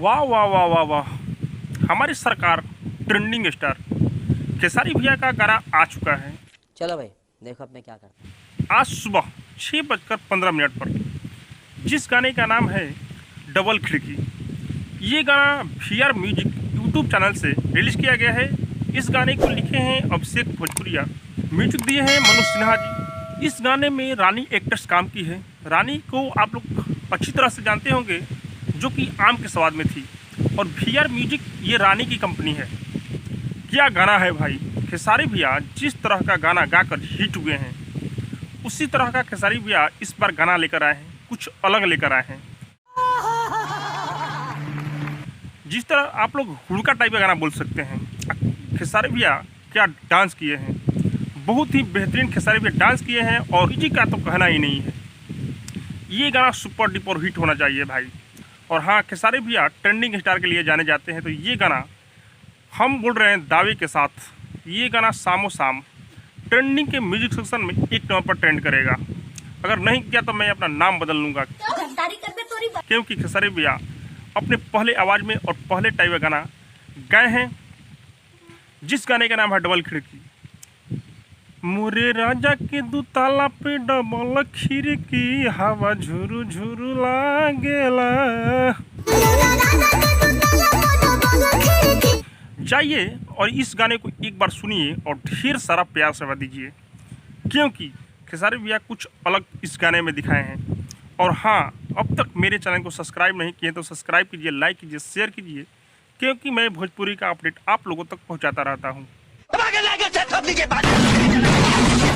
वाह वाह वाह वाह वाह, हमारी सरकार ट्रेंडिंग स्टार खेसारी भैया का गाना आ चुका है। चलो भाई देखो अब मैं क्या करता हूँ। आज सुबह 6:15 पर जिस गाने का नाम है डबल खिड़की, ये गाना VR म्यूजिक यूट्यूब चैनल से रिलीज किया गया है। इस गाने को लिखे हैं अभिषेक भोजपुरिया, म्यूजिक दिए हैं मनोज सिन्हा जी। इस गाने में रानी एक्ट्रेस काम की है। रानी को आप लोग अच्छी तरह से जानते होंगे, जो कि आम के स्वाद में थी, और VR म्यूजिक ये रानी की कंपनी है। क्या गाना है भाई! खेसारी भैया जिस तरह का गाना गाकर हिट हुए हैं, उसी तरह का खेसारी भैया इस बार गाना लेकर आए हैं, कुछ अलग लेकर आए हैं। जिस तरह आप लोग हुड़का टाइप का गाना बोल सकते हैं, खेसारी भैया क्या डांस किए हैं, बहुत ही बेहतरीन खेसारी भैया डांस किए हैं, और किसी का तो कहना ही नहीं है। ये गाना सुपर डुपर हिट होना चाहिए भाई। और हाँ, खेसारी भैया ट्रेंडिंग स्टार के लिए जाने जाते हैं, तो ये गाना हम बोल रहे हैं दावे के साथ, ये गाना शामो शाम ट्रेंडिंग के म्यूजिक सेक्शन में 1 नंबर पर ट्रेंड करेगा। अगर नहीं किया तो मैं अपना नाम बदल लूँगा, क्योंकि खेसारी भैया अपने पहले आवाज़ में और पहले टाइप का गाना गाए हैं, जिस गाने का नाम है डबल खिड़की। मोरे राजा के दुताला पे डबल खिड़की, हवा झुरु झुरु लागेला। जाइए और इस गाने को एक बार सुनिए और ढेर सारा प्यार सेवा दीजिए, क्योंकि खेसारी भैया कुछ अलग इस गाने में दिखाए हैं। और हाँ, अब तक मेरे चैनल को सब्सक्राइब नहीं किए तो सब्सक्राइब कीजिए, लाइक कीजिए, शेयर कीजिए, क्योंकि मैं भोजपुरी का अपडेट आप लोगों तक पहुंचाता रहता हूं।